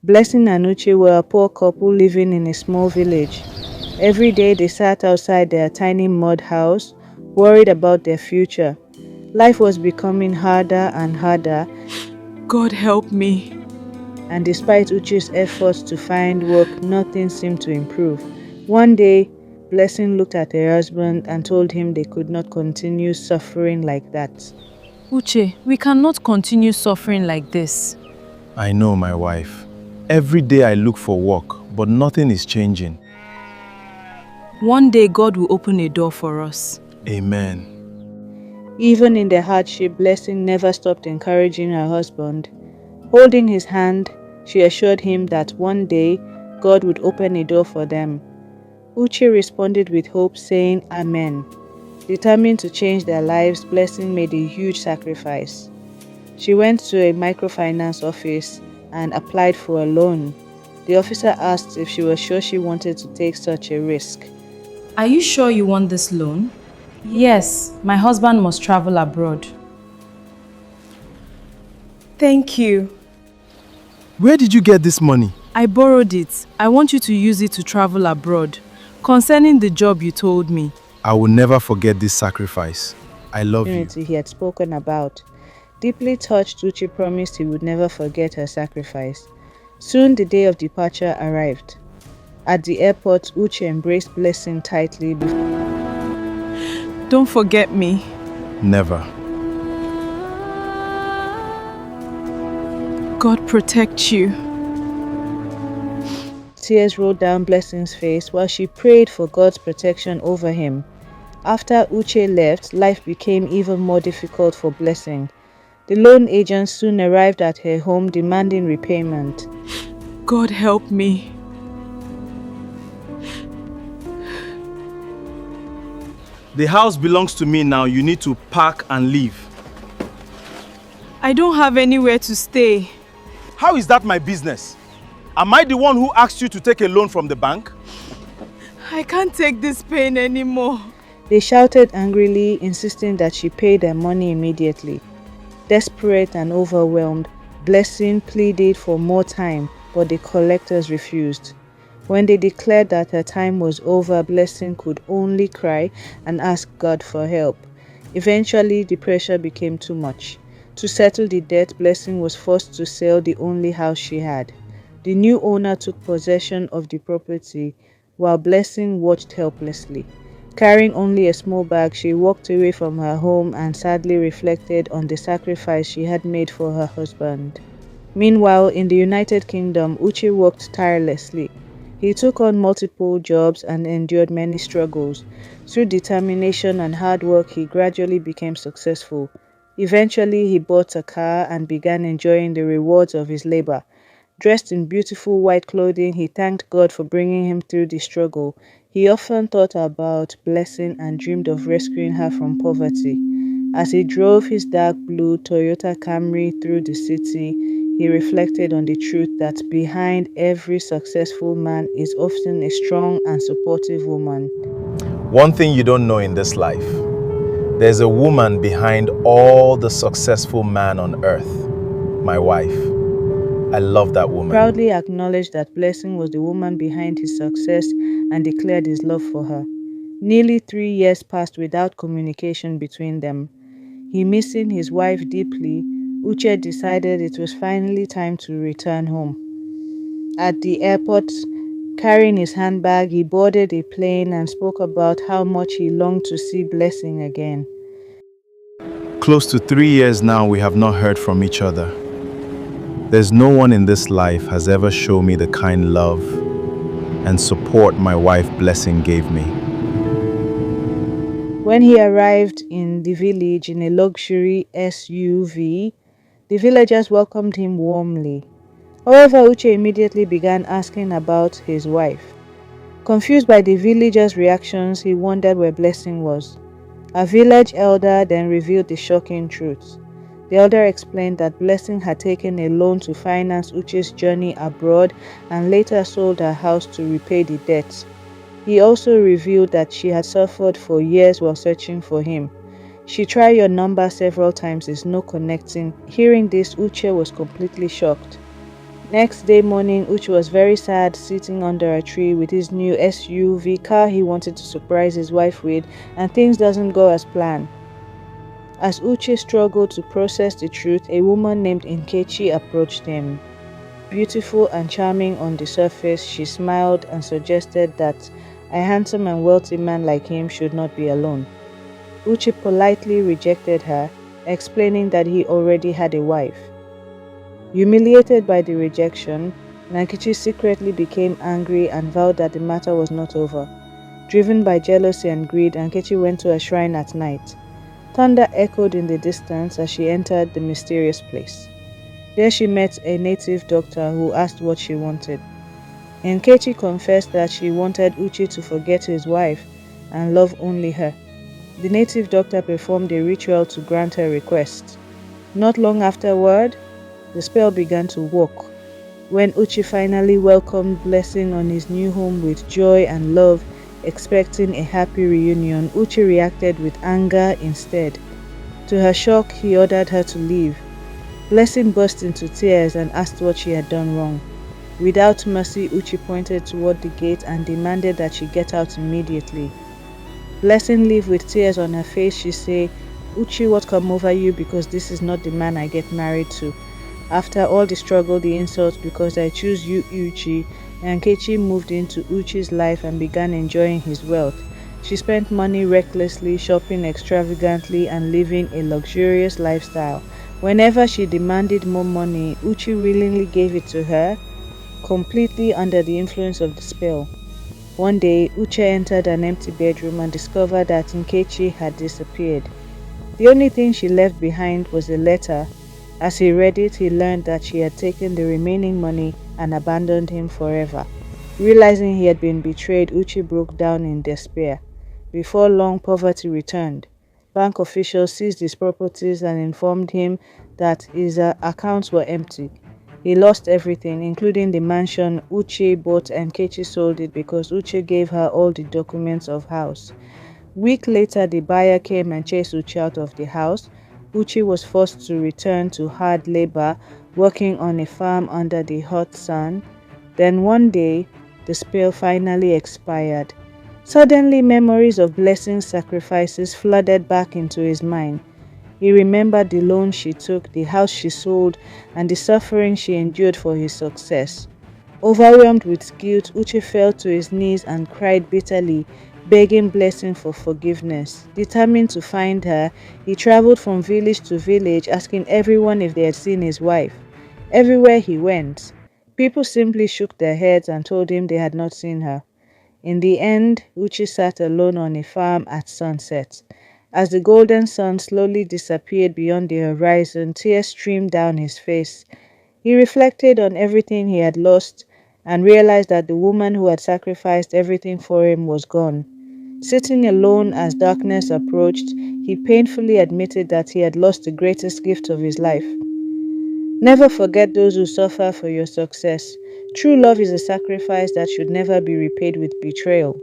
Blessing and Uche were a poor couple living in a small village. Every day they sat outside their tiny mud house, worried about their future. Life was becoming harder and harder. God help me. And despite Uche's efforts to find work, nothing seemed to improve. One day, Blessing looked at her husband and told him they could not continue suffering like that. Uche, we cannot continue suffering like this. I know, my wife. Every day I look for work, but nothing is changing. One day God will open a door for us. Amen. Even in their hardship, Blessing never stopped encouraging her husband. Holding his hand, she assured him that one day God would open a door for them. Uche responded with hope, saying Amen. Determined to change their lives, Blessing made a huge sacrifice. She went to a microfinance office and applied for a loan. The officer asked if she was sure she wanted to take such a risk. Are you sure you want this loan? Yes, my husband must travel abroad. Thank you. Where did you get this money? I borrowed it. I want you to use it to travel abroad. Concerning the job you told me. I will never forget this sacrifice. I love you. Unity he had spoken about. Deeply touched, Uche promised he would never forget her sacrifice. Soon the day of departure arrived. At the airport, Uche embraced Blessing tightly. Don't forget me. Never. God protect you. Tears rolled down Blessing's face while she prayed for God's protection over him. After Uche left, life became even more difficult for Blessing. The loan agent soon arrived at her home demanding repayment. God help me. The house belongs to me now. You need to pack and leave. I don't have anywhere to stay. How is that my business? Am I the one who asked you to take a loan from the bank? I can't take this pain anymore. They shouted angrily, insisting that she pay their money immediately. Desperate and overwhelmed, Blessing pleaded for more time, but the collectors refused. When they declared that her time was over, Blessing could only cry and ask God for help. Eventually, the pressure became too much. To settle the debt, Blessing was forced to sell the only house she had. The new owner took possession of the property, while Blessing watched helplessly. Carrying only a small bag, she walked away from her home and sadly reflected on the sacrifice she had made for her husband. Meanwhile, in the United Kingdom, Uche worked tirelessly. He took on multiple jobs and endured many struggles. Through determination and hard work, he gradually became successful. Eventually, he bought a car and began enjoying the rewards of his labor. Dressed in beautiful white clothing, he thanked God for bringing him through the struggle. He often thought about Blessing and dreamed of rescuing her from poverty. As he drove his dark blue Toyota Camry through the city, he reflected on the truth that behind every successful man is often a strong and supportive woman. One thing you don't know in this life, there's a woman behind all the successful man on earth, my wife. I love that woman. Proudly acknowledged that Blessing was the woman behind his success and declared his love for her. Nearly 3 years passed without communication between them. He missing his wife deeply, Uche decided it was finally time to return home. At the airport, carrying his handbag, he boarded a plane and spoke about how much he longed to see Blessing again. Close to 3 years now, we have not heard from each other. There's no one in this life has ever shown me the kind love and support my wife Blessing gave me. When he arrived in the village in a luxury SUV, the villagers welcomed him warmly. However, Uche immediately began asking about his wife. Confused by the villagers' reactions, he wondered where Blessing was. A village elder then revealed the shocking truth. The elder explained that Blessing had taken a loan to finance Uche's journey abroad and later sold her house to repay the debt. He also revealed that she had suffered for years while searching for him. She tried your number several times, there's no connecting. Hearing this, Uche was completely shocked. Next day morning, Uche was very sad, sitting under a tree with his new SUV car he wanted to surprise his wife with, and things doesn't go as planned. As Uche struggled to process the truth, a woman named Nkechi approached him. Beautiful and charming on the surface, she smiled and suggested that a handsome and wealthy man like him should not be alone. Uche politely rejected her, explaining that he already had a wife. Humiliated by the rejection, Nkechi secretly became angry and vowed that the matter was not over. Driven by jealousy and greed, Nkechi went to a shrine at night. Thunder echoed in the distance as she entered the mysterious place. There she met a native doctor who asked what she wanted. Nkechi confessed that she wanted Uche to forget his wife and love only her. The native doctor performed a ritual to grant her request. Not long afterward, the spell began to work. When Uche finally welcomed Blessing on his new home with joy and love, expecting a happy reunion, Uche reacted with anger instead. To her shock, he ordered her to leave. Blessing burst into tears and asked what she had done wrong. Without mercy, Uche pointed toward the gate and demanded that she get out immediately. Blessing left with tears on her face. She said, "Uche, what come over you, because this is not the man I get married to. After all the struggle, the insults, because I choose you, Uche." Nkechi moved into Uche's life and began enjoying his wealth. She spent money recklessly, shopping extravagantly, and living a luxurious lifestyle. Whenever she demanded more money, Uche willingly gave it to her, completely under the influence of the spell. One day, Uche entered an empty bedroom and discovered that Nkechi had disappeared. The only thing she left behind was a letter. As he read it, he learned that she had taken the remaining money and abandoned him forever. Realizing he had been betrayed, Uche broke down in despair. Before long, poverty returned. Bank officials seized his properties and informed him that his accounts were empty. He lost everything, including the mansion Uche bought, and Nkechi sold it because Uche gave her all the documents of house. Week later, the buyer came and chased Uche out of the house. Uche was forced to return to hard labor, working on a farm under the hot sun. Then one day, the spell finally expired. Suddenly, memories of Blessing's sacrifices flooded back into his mind. He remembered the loan she took, the house she sold, and the suffering she endured for his success. Overwhelmed with guilt, Uche fell to his knees and cried bitterly, begging Blessing for forgiveness. Determined to find her, he traveled from village to village, asking everyone if they had seen his wife. Everywhere he went, people simply shook their heads and told him they had not seen her. In the end, Uche sat alone on a farm at sunset. As the golden sun slowly disappeared beyond the horizon, tears streamed down his face. He reflected on everything he had lost and realized that the woman who had sacrificed everything for him was gone. Sitting alone as darkness approached, he painfully admitted that he had lost the greatest gift of his life. Never forget those who suffer for your success. True love is a sacrifice that should never be repaid with betrayal.